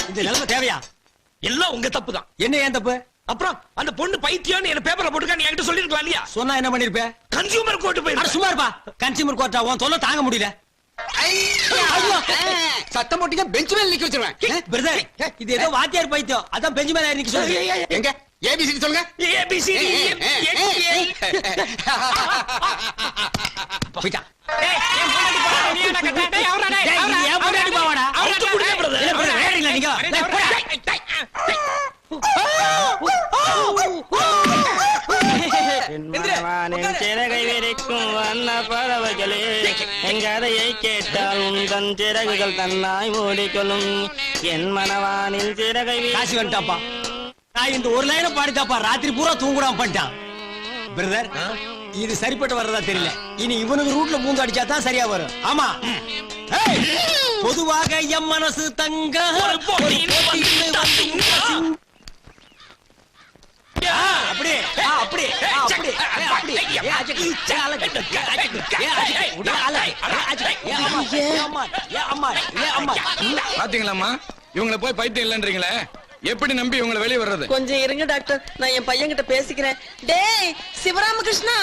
இந்த நிலைமை தேவையா? எல்லாம் உங்க தப்பு தான். என்ன ஏன் தப்பு? அப்புறம் அந்த பொண்ணு பைத்தியம்னு என்ன பேப்பர்ல போட்டுக்கா, நீ என்கிட்ட சொல்லிருக்கலாம் இல்லையா? சொன்னா என்ன பண்ணிருப்ப? கன்சியூமர் கோர்ட் போய் அட சும்மா இருப்பா. கன்சியூமர் கோர்ட்டா? உன் தொல்லை தாங்க முடியல. சத்தம் போட்டீங்க, பெஞ்ச் மேல நிக்க வச்சிருவேன். பிரதர், இது ஏதோ வாத்தியார் பைத்தியம். அதான் பெஞ்சு மேல நிக்க சொல்லுங்க. எங்க ஏபிசிடி சொல்லுங்க. ஏபிசிடி போய்டா. என் பொண்டாட்டி போறா, நீ என்ன கட்டா? டேய் அவரா, டேய் டேய், இது என் பொண்டாட்டி பாவாடா. அவர்ட்ட குடுங்க பிரதர். இல்ல பிரதர், வேறீங்களா நீங்க? டேய், போடா. சிறகை விரிக்கும் வண்ண பறவைகளே, எங்கதையை கேட்டால் உந்தன் சிறகுகள் தன்னாய் மூடிக்கொள்ளும். என் மனவானில் சிறகை காசி வந்துட்டாப்பா. நான் இந்த ஒரு லைனை பாடித்தாப்பா ராத்திரி பூரா தூங்குடாம பண்ணிட்டான். பிரதர், இது சரிப்பட்டு வர்றதா தெரியல. இனி இவனுக்கு ரூட்ல பூந்து அடிச்சா தான் சரியா வரும். ஆமா. ஏய், பொதுவாக எம் மனசு தங்க அப்படி அப்படி அப்படி அப்படி பாத்தீங்களாமா, இவங்களை போய் பைத்தியம் இல்லன்றீங்களே, எப்படி நம்பி இவங்களை வெளியே வர்றது? கொஞ்சம் இருங்க டாக்டர், நான் என் பையன் கிட்ட பேசிக்கிறேன். டேய் சிவராமகிருஷ்ணா,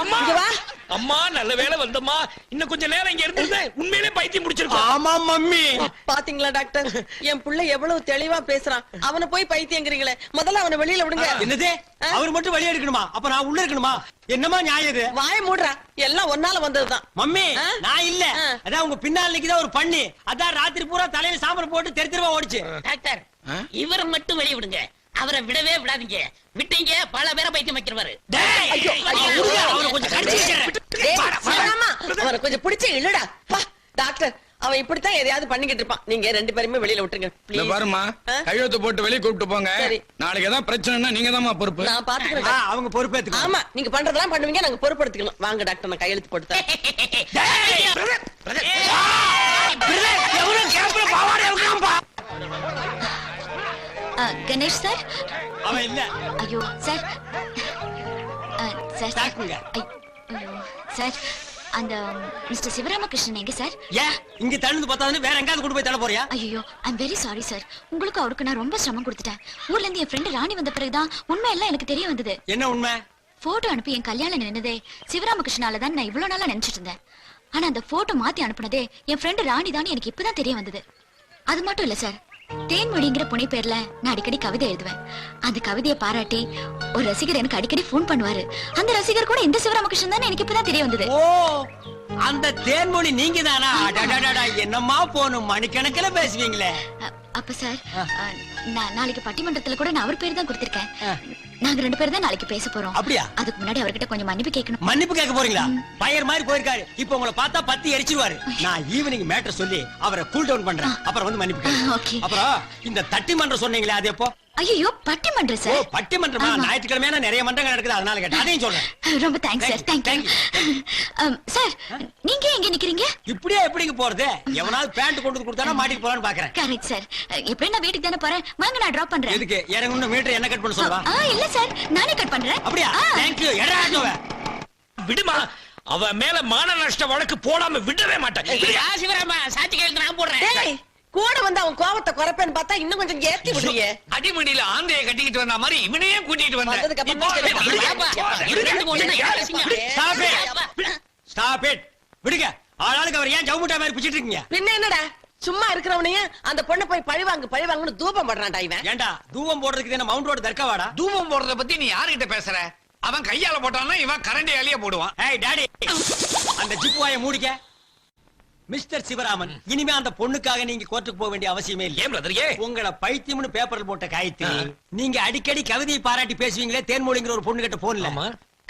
அம்மா இங்க வா. அம்மா, நல்ல வேளை வந்தம்மா. இன்னும் கொஞ்ச நேரம் இங்க இருந்திருந்தா உண்மையிலே பைத்தியம் முடிச்சிருப்பா. ஆமா மம்மி. பாத்தீங்களா டாக்டர், என் புள்ள எவ்வளவு தெளிவா பேசுறான். அவனை போய் பைத்தியங்கிறீங்களே, முதல்ல அவனை வெளியில விடுங்க. என்னது? அவர் மட்டும் வெளியே எடுக்கணுமா? அப்ப நான் உள்ள இருக்கணுமா? என்னமா நியாயம் இது? வாய மூடுறா, எல்லாம் ஒன்னால வந்ததுதான். மம்மி, நான் இல்ல. அதான் உங்க பின்னால நிக்குதா ஒரு பண்ணி. அதான் ராத்திரி பூரா தலையில சாம்பல் போட்டு தெரு தெருவா ஓடிச்சு. டாக்டர், இவரை மட்டும் வெளிய விடுங்க. அவரை விடவே விடாதீங்க. விட்டீங்க பல பேரை பைத்தியம் வைக்கிறவாரு. ஐயோ, அவனை கொஞ்சம் கடிச்சு வச்சிடுறேன். டேய், சிவராமா, அவனை கொஞ்சம் பிடிச்சு இழுடா. வா டாக்டர், அவன் இப்படித்தான் எதையாவது பண்ணிக்கிட்டு இருப்பான். நீங்க ரெண்டு பேருமே வெளியில விட்டுருங்க இல்ல please. பாருமா, கையெழுத்து போட்டு வெளியே கூப்பிட்டு போங்க. சரி. நாளைக்கு ஏதாவது பிரச்சனைனா நீங்க தான் பொறுப்பு. நான் பாத்துக்கிறேன். அவங்க பொறுப்பேத்துக்கோ. ஆமா, நீங்க பண்றதெல்லாம் பண்ணுவீங்க, நாங்க பொறுப்படுத்திக்கலாம். வாங்க டாக்டர், நான் கையெழுத்து போட்டு தரேன். கணேஷ் சார். அவன் இல்ல. ஐயோ சார். சார் தாக்குங்க. ஐயோ சார், அந்த மிஸ்டர் சிவராமகிருஷ்ணன் எங்க சார்? ஏன் இங்க தள்ளுந்து பார்த்தாலும் வேற எங்காவது கொண்டு போய் தள்ள போறியா? ஐயோ, ஐம் வெரி சாரி சார். உங்களுக்கு அவருக்கு நான் ரொம்ப சிரமம் கொடுத்துட்டேன். ஊர்ல இருந்து என் ஃப்ரெண்ட் ராணி வந்த பிறகுதான் உண்மை எல்லாம் எனக்கு தெரிய வந்தது. என்ன உண்மை? போட்டோ அனுப்பி என் கல்யாணம் நின்னதே சிவராமகிருஷ்ணால தான் நான் இவ்வளவு நாளா நினைச்சிட்டு இருந்தேன். ஆனா அந்த போட்டோ மாத்தி அனுப்புனதே என் ஃப்ரெண்ட் ராணி தான் எனக்கு இப்பதான் தெரிய வந்தது. அது மட்டும் இல்ல சார், தேன்மொழிங்கிற புனை பேர்ல நான் அடிக்கடி கவிதை எழுதுவேன். அந்த கவிதையை பாராட்டி ஒரு ரசிகர் எனக்கு அடிக்கடி போன் பண்ணுவாரு. அந்த ரசிகர் கூட இந்த சிவராமகிருஷ்ணன் தான் எனக்கு இப்பதான் தெரிய வந்தது. ஓ, அந்த தேன்மொழி நீங்க தானா? என்னமா போனும் மணிக்கணக்கில் பேசுவீங்களே. அப்ப சார், நான் நாளைக்கு பட்டிமன்றத்துல கூட நான் அவர் பேர் தான் கொடுத்திருக்கேன். நாங்க ரெண்டு பேரும் தான் நாளைக்கு பேச போறோம். அப்படியா? அதுக்கு முன்னாடி அவர்கிட்ட கொஞ்சம் மன்னிப்பு கேட்கணும். மன்னிப்பு கேட்க போறீங்களா? பயர் மாதிரி போயிருக்காரு. இப்ப உங்களை பார்த்தா பத்தி எரிச்சிருவாரு. நான் ஈவினிங் மேட்டர் சொல்லி அவரை கூல் டவுன் பண்றேன். அப்புறம் வந்து மன்னிப்பு கேட்க. ஓகே. அப்புறம் இந்த தட்டிமன்றம் சொன்னீங்களே, அது எப்போ? ஐயோ, பட்டிமன்றம் ஓ, சார். பட்டிமன்றமா? ஞாயிற்றுக்கிழமையான நிறைய மன்றங்கள் நடக்குது, அதனால கேட்டேன். அதையும் சொல்றேன். ரொம்ப தேங்க்ஸ் சார். Thank you sir. நீங்க எங்க நிக்கிறீங்க? இப்படியே எப்படிங்க போறது? எவனாவது பேண்ட் கொண்டு வந்து கொடுத்தானா மாட்டிட்டு போலான்னு பாக்குறேன். Correct sir. எப்படி நான் வீட்டுக்கு தானே போறேன். வாங்க, நான் டிராப் பண்றேன். எதுக்கு இறங்கணும்? மீட்டர் என்ன கட் பண்ண சொல்லவா? இல்ல சார், நானே கட் பண்றேன். அப்படியா? தேங்க்யூ. விடுமா, அவ மேல மான நஷ்ட வழக்கு போடாம விடவே மாட்டேன். சிவராமா, சாட்சி கையெழுத்து நான் போடுறேன். டேய், கூட வந்து அவன் கோவத்தை குறைப்பேன்னு பார்த்தா இன்னும் கொஞ்சம் ஏத்தி விடுறியே. அடிமடியில ஆந்தைய கட்டிக்கிட்டு வந்த மாதிரி இவனையே கூட்டிட்டு வந்ததுக்கு அப்புறம் தான் ஸ்டாப் இட். விடுங்க. ஆளாளுக்கு அவர் ஏன் ஜவுமுட்டா மாதிரி பிச்சிட்டு இருக்கீங்க? பின்ன என்னடா, சும்மா இருக்கிறவனையும் அந்த பொண்ணை போய் பழிவாங்குன்னு தூபம் பண்றான்டா இவன். ஏண்டா, தூவம் போடுறதுக்கு என்ன மவுண்ட் ரோடு தர்க்கவாடா? தூபம் போடுறத பத்தி நீ யாருகிட்ட பேசுற? அவன் கையால போட்டான்னா இவன் கரண்டியாலேயே போடுவான். ஏய் டாடி, அந்த ஜிப்பு வாயை மூடிக்க. மிஸ்டர் சிவராமன், இனிமே அந்த பொண்ணுக்காக நீங்க கோர்ட்டுக்கு போக வேண்டிய அவசியமே இல்லை. ஏன் பிரதர்? ஏன் உங்களை பைத்தியம்னு பேப்பர்ல போட்ட காயத்ரி, நீங்க அடிக்கடி கவிதையை பாராட்டி பேசுவீங்களே தேன்மொழிங்கிற ஒரு பொண்ணு கிட்ட போன்ல.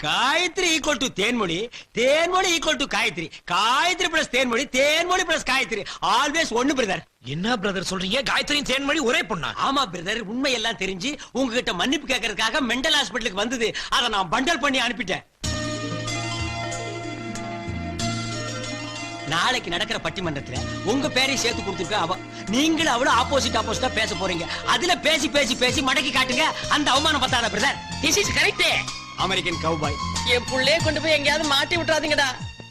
Gayathri equal to Thenmozhi, Thenmozhi equal to Gayathri, Gayathri plus Thenmozhi, Thenmozhi plus Gayathri, always ஒன்னு பிரதர். என்ன பிரதர் சொல்றீங்க? காயத்ரியும் தேன்மொழி ஒரே பொண்ணா? ஆமா பிரதர், உண்மை எல்லாம் தெரிஞ்சு உங்ககிட்ட மன்னிப்பு கேட்கறதுக்காக மெண்டல் ஹாஸ்பிட்டலுக்கு வந்தது. அதை நான் பண்டல் பண்ணி அனுப்பிட்டேன். நாளைக்கு நடக்கிற பட்டிமன்றத்துல உங்க பேரையும் சேர்த்து கொடுத்துருக்க. அவ நீங்களும் அவளும் ஆப்போசிட்டா பேச போறீங்க. அதுல பேசி பேசி பேசி மடக்கி காட்டுங்க. அந்த அவமானம் பத்தாத brother. This is correct. American cowboy, என் புள்ளைய கொண்டு போய் எங்கேயாவது மாட்டி விட்டுறாதீங்கடா.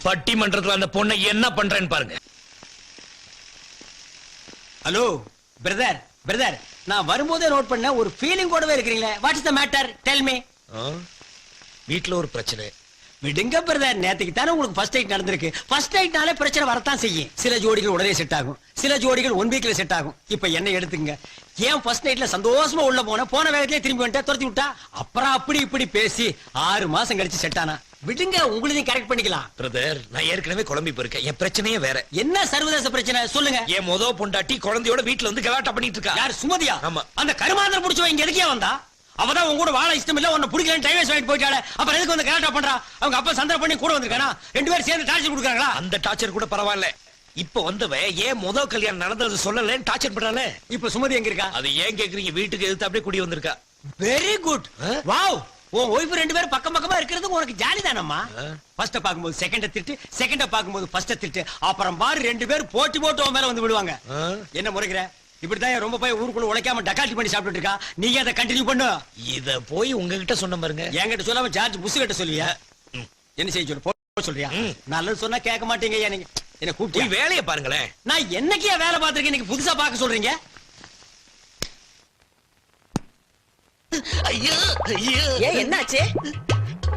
பட்டிமன்றத்துல அந்த பொண்ணை என்ன பண்றேன்னு பாருங்க. ஹலோ, பிரதர் பிரதர் நான் வரும்போதே நோட் பண்ண ஒரு ஃபீலிங் கூடவே இருக்கிறீங்களே. What is the matter? Tell me. வீட்டுல ஒரு பிரச்சனை. விடுங்க பிரதர், நேத்துக்கு தானே உங்களுக்கு ஃபர்ஸ்ட் நைட் நடந்திருக்கு. ஃபர்ஸ்ட் நைட்னாலே பிரச்சனை வரத்தான் செய்யும். சில ஜோடிகள் உடனே செட் ஆகும், சில ஜோடிகள் 1 வீக்ல செட் ஆகும். இப்ப என்ன எடுத்துங்க, ஏன் ஃபர்ஸ்ட் நைட்ல சந்தோஷமா உள்ள போன வேகத்திலே திரும்பி வந்துட்டா, துரத்தி விட்டா, அப்புறம் அப்படி இப்படி பேசி 6 மாசம் கழிச்சு செட் ஆனா. விடுங்க, உங்களையும் கரெக்ட் பண்ணிக்கலாம். பிரதர், நான் ஏற்கனவே குழம்பி போயிருக்கேன். என் பிரச்சனையே வேற. என்ன சர்வதேச பிரச்சனை சொல்லுங்க. என் மொத பொண்டாட்டி குழந்தையோட வீட்டுல வந்து கலாட்டா பண்ணிட்டு இருக்கா. யார்? சுமதியா? ஆமா. அந்த கருமாந்திரம் புடிச்சவன் இங்க எதுக்கே வந்தா? அவதான் உங்க கூட வாழ இஷ்டம் இல்ல, உன்னை பிடிக்கலன்னு டைம் வேஸ்ட் வாங்கிட்டு போயிட்டாலே. அப்புறம் எதுக்கு வந்து கலாட்டா பண்றா? அவங்க அப்பா சந்தர்ப்பம் பண்ணி கூட வந்திருக்கானா? 2 பேரும் சேர்ந்து டார்ச்சர் கொடுக்குறாங்களா? அந்த டார்ச்சர் கூட பரவாயில்ல. இப்ப வந்தவ ஏன் முத கல்யாணம் நடந்தது சொல்லலன்னு டார்ச்சர் பண்றாளே. இப்ப சுமதி எங்க இருக்கா? அது ஏன் கேக்குறீங்க? வீட்டுக்கு எதிர்த்து அப்படியே குடி வந்திருக்கா. Very good. வாவ், உன் ஒய்ஃப் 2 பேரும் பக்கம் பக்கமா இருக்கிறது உனக்கு ஜாலி தானம்மா. ஃபர்ஸ்ட் பாக்கும்போது செகண்ட திட்டு, செகண்ட பாக்கும்போது ஃபர்ஸ்ட் திட்டு, அப்புறம் பாரு 2 பேரும் போட்டி போட்டு உன் மேல வந்து விடுவாங்க. என்ன முறைக்கிற? இப்படிதான் ரொம்ப போய் ஊருக்குள்ள உழைக்காம டக்காட்டி பண்ணி சாப்பிட்டு இருக்கா. நீங்க அதை கண்டினியூ பண்ணு. இத போய் உங்ககிட்ட சொன்ன பாருங்க. என்கிட்ட சொல்லாம ஜார்ஜ் புஷ் கிட்ட சொல்லுவியா? என்ன செய்ய சொல்லு? போ சொல்றியா? நல்லது சொன்னா கேட்க மாட்டீங்க. நீங்க என்ன கூப்பிட்டு போய் வேலையை பாருங்களேன். நான் என்னைக்கே வேலை பார்த்திருக்கேன், இன்னைக்கு புதுசா பார்க்க சொல்றீங்க? ஐயோ ஐயோ, ஏன் என்னாச்சு?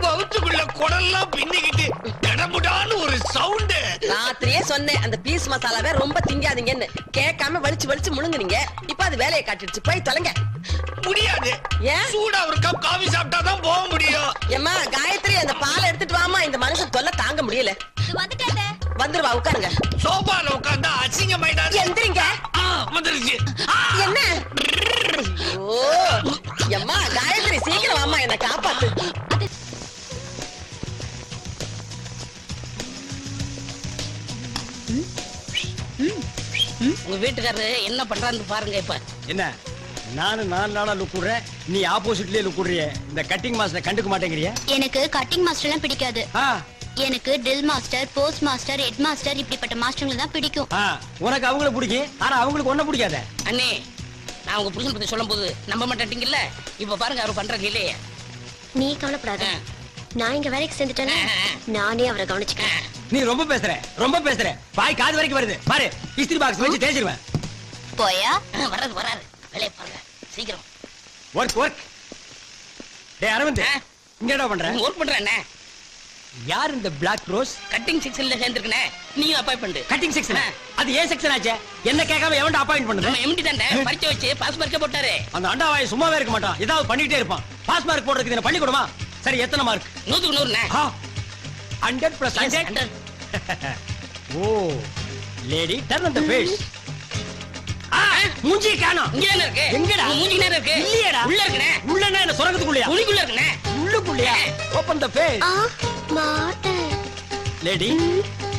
வவுத்துக்குள்ள குடல்லாம் பின்னிக்கிட்டு கடமுடான்னு ஒரு சவுண்ட். ராத்திரியே சொன்னேன் அந்த பீஸ் மசாலாவே ரொம்ப திங்காதீங்கன்னு. கேட்காம வலிச்சு வலிச்சு முழுங்குனீங்க. இப்ப அது வேலையை காட்டிடுச்சு. போய் தொலைங்க. முடியாது. ஏன்? சூடா ஒரு கப் காபி சாப்பிட்டாதான் போக முடியும். ஏம்மா காயத்ரி, அந்த பாலை எடுத்துட்டு வாமா. இந்த மனுஷன் தொல்லை தாங்க முடியல. வந்துருவா, உட்காருங்க. சோபால உட்கார்ந்தா அசிங்கமாயிடாது. எந்திரிங்க. வந்துருச்சு. என்ன? ஓ எம்மா காயத்ரி, சீக்கிரம் வாமா, என்ன காப்பாத்து. உங்க வீட்டுக்காரரு என்ன பண்றான்னு பாருங்க. இப்ப என்ன, நானும் 4 நாளா லுக் விடுறேன், நீ ஆப்போசிட்லயே லுக் விடுறிய. இந்த கட்டிங் மாஸ்டர் கண்டுக்க மாட்டேங்கிறிய? எனக்கு கட்டிங் மாஸ்டர் எல்லாம் பிடிக்காது. ஆ, எனக்கு drill master, postmaster, headmaster இப்படிப்பட்ட மாஸ்டர்களை தான் பிடிக்கும். ஆ, உனக்கு அவங்கள பிடிக்கும், ஆனா அவங்களுக்கு ஒன்ன பிடிக்காத. அண்ணே, நான் உங்க புருஷன் பத்தி சொல்லும் போது நம்ப மாட்டேங்கல்ல. இப்ப பாருங்க அவர் பண்ற இல்லையே. நீ கவலைப்படாத, நான் இங்க வேலைக்கு சேர்ந்துட்டேன்னா நானே அவரை கவனிச்சுக்கிறேன். நீ ரொம்ப பேசுற, ரொம்ப பேசுற. பாய் காது வரைக்கும் வருது பாரு. இஸ்திரி பாக்ஸ் வச்சு தேய்ச்சிருவேன். போயா? வராது வராது, வேலையை பாருங்க சீக்கிரம். Work work. டேய் அரவிந்த், இங்க என்ன பண்ற? ஒர்க் பண்றேன். யார் இந்த பிளாக் ரோஸ்? கட்டிங் செக்ஷன்ல சேர்ந்திருக்கனே, நீங்க அப்பாயின்மெண்ட். Cutting section? அது ஏன் செக்ஷன் ஆச்சே? என்ன கேட்காம எவன்ட அப்பாயிண்ட் பண்ணது? நம்ம எம்டி தான்டா பரிச்சை வச்சு பாஸ் மார்க் போட்டாரு. அந்த அண்டாவாய் சும்மாவே இருக்க மாட்டான், ஏதாவது பண்ணிட்டே இருப்பான். பாஸ் மார்க் போடுறதுக்கு என்ன பள்ளிக்கூடமா? சரி, எத்தனை மார்க்? 100க்கு 100ண்ணே. 100%. Oh lady, turn on the face. மூஞ்சி காணோம். இங்க தானே இருக்கு. எங்கடா? மூஞ்சி நேரா இருக்கு. இல்லையேடா. உள்ள இருக்குனே. உள்ளனா என்ன சொரகத்துக்குள்ளயா? உனிக்குள்ள இருக்குனே. உள்ளுக்குள்ளயா? Open the face. மாட்டேன். லேடி,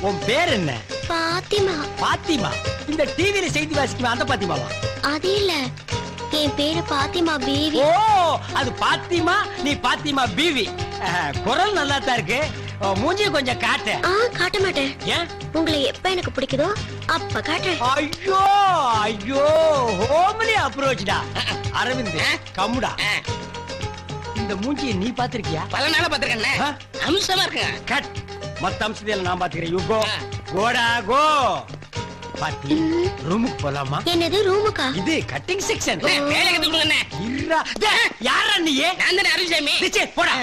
உன் பேர் என்ன? பாத்திமா. பாத்திமா? இந்த டிவில செய்தி வாசிக்குமா அந்த பாத்திமாவா? அது இல்ல, என் பேரு பாத்திமா பீவி. ஓ, அது பாத்திமா, நீ பாத்திமா பீவி. குரல் நல்லா தான் இருக்கு. மூஞ்சி கொஞ்சம் காட்டு. காட்ட மாட்டேன். ஏன்? உங்களை எப்ப எனக்கு பிடிக்குதோ அப்ப காட்டுறேன். ஐயோ ஐயோ, ஹோம்லி அப்ரோச்டா. அரவிந்த் கம்முடா. இந்த மூஞ்சியை நீ பாத்திருக்கியா? பல நாளா பாத்துறேன். அம்சமா இருக்குங்க. கட். மத்த அம்சத்தையில நான் பாத்துக்கிறேன். You go. கோடா கோ. பாத்தி, ரூமுக்கு போலாமா? என்னது ரூமுக்கா? இது கட்டிங் செக்ஷன். வேலை கத்துக்கணுங்க. இருடா. யாரா நீ? நான் தானே அருள்சாமி. நிச்சே போடா.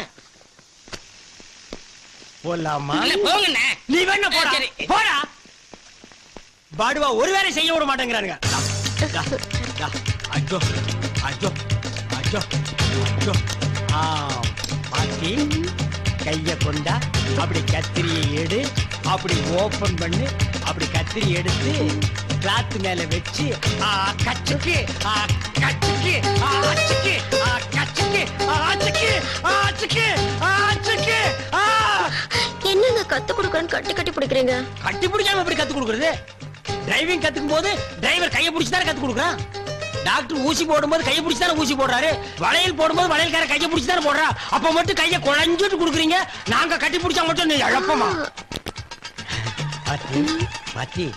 போலாமா? இல்ல போங்கண்ணே. நீ வேணா போடா. சரி. போடா. பாடுவா ஒரு வேலை செய்ய விட மாட்டேங்கிறானுங்க. அஜோ அஜோ அஜோ அஜோ. பாத்தி, கைய கொண்டா, அப்படி கத்திரியை எடு, அப்படி ஓபன் பண்ணு, அப்படி கத்திரி எடுத்து கிளாத் மேல வச்சு கச்சுக்கு கச்சுக்கு ஆச்சுக்கு கச்சுக்கு ஆச்சுக்கு ஆச்சுக்கு ஆச்சுக்கு. என்னங்க கத்து கொடுக்கறன்னு கட்டி கட்டி பிடிக்கிறீங்க? கட்டி பிடிக்காம எப்படி கத்து கொடுக்கறது? டிரைவிங் கத்துக்கும் போது டிரைவர் கையை பிடிச்சு தானே கத்து கொடுக்குறான். டாக்டர் ஊசி போடும்போது கையை பிடிச்சு தானே ஊசி போடுறாரு. வளையல் போடும்போது வளையல்கார கையை பிடிச்சு தானே போடுறா. அப்ப மட்டும் கையை குழஞ்சிட்டு கொடுக்குறீங்க. நாங்க கட்டி பிடிச்சா மட்டும் நீ இழப்பமா? பாத்தி பாத்தி,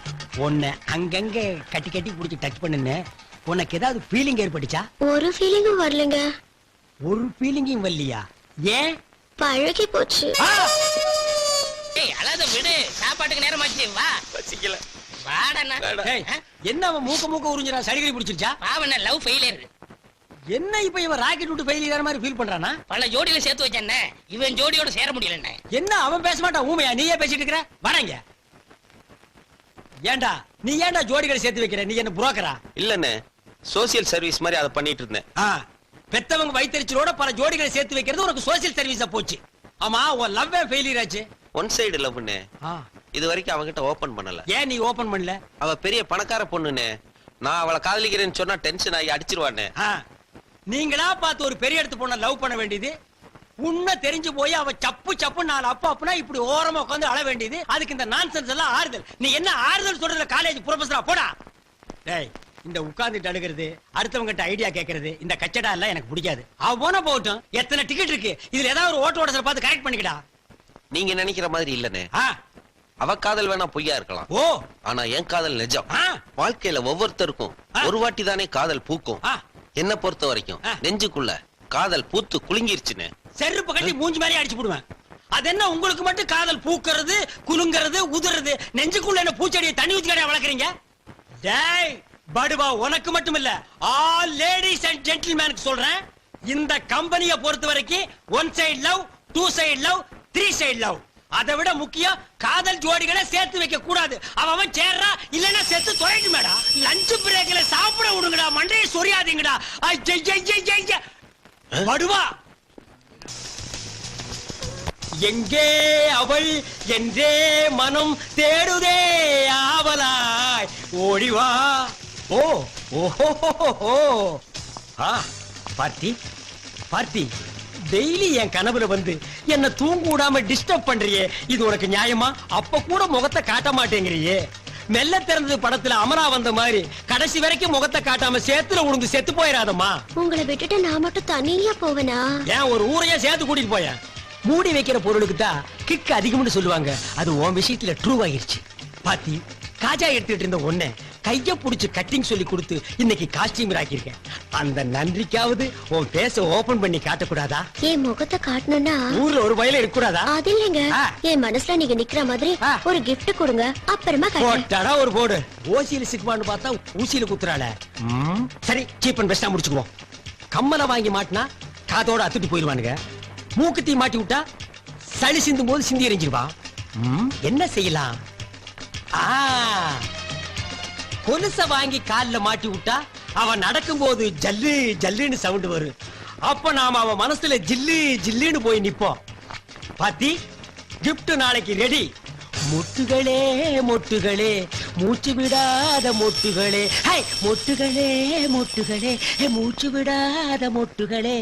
உன்னை அங்கங்க கட்டி கட்டி பிடிச்சி டச் பண்ணுன்னு உனக்கு ஏதாவது ஃபீலிங் ஏற்பட்டுச்சா? ஒரு ஃபீலிங்கும் வரலங்க. ஒரு ஃபீலிங்கும் வரலையா? ஏன்? பழகி போச்சு. ஏய் அழாத விடு, சாப்பாட்டுக்கு நேரமாச்சு. வா. பசிக்கல. வாடண்ணா டேய், என்ன அவன் மூக்க உறிஞ்சிரான் சடிகடி பிடிச்சிருச்சா பாவண்ண லவ் ஃபெயிலியர். என்ன இப்ப இவன் ராக்கெட் விட்டு ஃபெயிலியர் மாதிரி ஃபீல் பண்றானா பல ஜோடியில சேர்த்து வச்சேன்ன இவன் ஜோடியோட சேர முடியலண்ணே. என்ன அவன் பேச மாட்டான் ஊமையா நீயே பேசிட்டு இருக்கிற வராங்க ஏன்டா நீ ஏன்டா ஜோடிகளை சேர்த்து வைக்கிற நீ என்ன புரோக்கரா இல்லண்ணே சோசியல் சர்வீஸ் மாதிரி அதை பண்ணிட்டு இருந்தேன். பெத்தவங்க வைத்தறிச்சலோட பல ஜோடிகளை சேர்த்து வைக்கிறது உனக்கு சோசியல் சர்வீஸா போச்சு. ஆமா உன் லவ் ஃபெயிலியர் ஆச்சு. ஒன் சைடு லவ்னு இது வரைக்கும் அவகிட்ட ஓபன் பண்ணல. ஏன் நீ ஓபன் பண்ணல? அவ பெரிய பணக்கார பொண்ணுன்னு நான் அவளை காதலிக்கிறேன்னு சொன்னா டென்ஷன் ஆகி அடிச்சிருவானே. நீங்களா பார்த்து ஒரு பெரிய இடத்து பொண்ண லவ் பண்ண வேண்டியது உன்ன தெரிஞ்சு போய் அவ சப்பு சப்பு நாலு அப்பா அப்பனா இப்படி ஓரமா உட்காந்து அழ வேண்டியது. அதுக்கு இந்த நான்சென்ஸ் எல்லாம் ஆறுதல். நீ என்ன ஆறுதல் சொல்றதுல காலேஜ் ப்ரொஃபஸரா போடா. டேய் இந்த உட்கார்ந்துட்டு அழுகிறது அடுத்தவங்கிட்ட ஐடியா கேட்கறது இந்த கச்சடா எல்லாம் எனக்கு பிடிக்காது. அவ போன போகட்டும். எத்தனை டிக்கெட் இருக்கு இதுல ஏதாவது ஒரு ஓட்ட ஓடசல பார்த்து கரெக்ட் பண்ணிக்கடா. நீங்க நினைக்கிற மாதிரி இல்லனே. அவ காதல் வேணா பொய்யா இருக்கலாம். ஓ ஆனா என் காதல் நிஜம். வாழ்க்கையில ஒவ்வொருத்தருக்கும் ஒரு வாட்டி தானே காதல் பூக்கும். என்ன பொறுத்த வரைக்கும் நெஞ்சுக்குள்ள காதல் பூத்து குலுங்கிருச்சுன்னு செருப்பு கட்டி மூஞ்சி மாதிரி அடிச்சு போடுவேன். அது என்ன உங்களுக்கு மட்டும் காதல் பூக்கிறது குலுங்கிறது உதுறது நெஞ்சுக்குள்ள என்ன பூச்செடியை தண்ணி ஊத்தி கடையா வளர்க்குறீங்க? டேய் படுவா உனக்கு மட்டும் இல்ல ஆல் லேடிஸ் அண்ட் ஜென்டில்மேனுக்கு சொல்றேன். இந்த கம்பெனியை பொறுத்த வரைக்கும் one side love, two side love, three side love. அதை விட முக்கியம் காதல் ஜோடிகளை சேர்த்து வைக்க கூடாது. அவன் சேர்றா இல்லன்னா சேர்த்து தொலைட்டு மேடா. லஞ்ச் பிரேக்ல சாப்பிட விடுங்கடா. மண்டையை சொரியாதீங்கடா. படுவா எங்கே அவள் என்றே மனம் தேடுதே ஆவலாய் ஓடிவா. ஓ ஓஹோ பார்த்தி பார்த்தி டெய்லி என் கனவுல வந்து என்ன தூங்க விடாம டிஸ்டர்ப் பண்றியே இது உனக்கு நியாயமா? அப்ப கூட முகத்தை காட்ட மாட்டேங்கிறியே. மெல்ல திறந்தது படத்துல அமரா வந்த மாதிரி கடைசி வரைக்கும் முகத்தை காட்டாம சேத்துல உழுந்து செத்து போயிடாதம்மா. உங்களை விட்டுட்டு நான் மட்டும் தனியா போவேனா? ஏன் ஒரு ஊரையே சேர்த்து கூட்டிட்டு போய மூடி வைக்கிற பொருளுக்கு தான் கிக் அதிகம்னு சொல்லுவாங்க. அது உன் விஷயத்துல ட்ரூ ஆகிருச்சு. பாத்தி காஜா எடுத்துட்டு இருந்த ஒண்ணு கைய புடிச்சு கட்டிங் சொல்லி கொடுத்து இன்னைக்கு காஸ்டியூம் ஆக்கியிருக்கேன். அந்த நன்றிக்காவது உன் பேச ஓபன் பண்ணி காட்டக்கூடாதா? என் முகத்தை காட்டணும்னா ஊர்ல ஒரு வயல இருக்கக்கூடாதா? அது இல்லைங்க. என் மனசுல நீங்க நிக்கிற மாதிரி ஒரு gift கொடுங்க அப்புறமா போட்டாடா ஒரு போடு. ஓசியில சிக்குமான்னு பார்த்தா ஊசியில குத்துறாள. சரி சீப் அண்ட் பெஸ்டா முடிச்சுக்குவோம். கம்மலை வாங்கி மாட்டினா காதோட அத்துட்டு போயிருவானுங்க. மூக்குத்தி மாட்டி விட்டா சளி சிந்தும் போது சிந்தி எறிஞ்சிருவா. என்ன செய்யலாம்? கொலுச வாங்கி கால்ல மாட்டி விட்டா அவன் நடக்கும் போது ஜல்லு ஜல்லுன்னு சவுண்ட் வரும். அப்ப நாம அவன் மனசுல ஜில்லு ஜில்லுன்னு போய் நிப்போம். பாத்தி கிஃப்ட் நாளைக்கு ரெடி. மொட்டுகளே மொட்டுகளே மூச்சு விடாத மொட்டுகளே. மொட்டுகளே மொட்டுகளே மூச்சு விடாத மொட்டுகளே.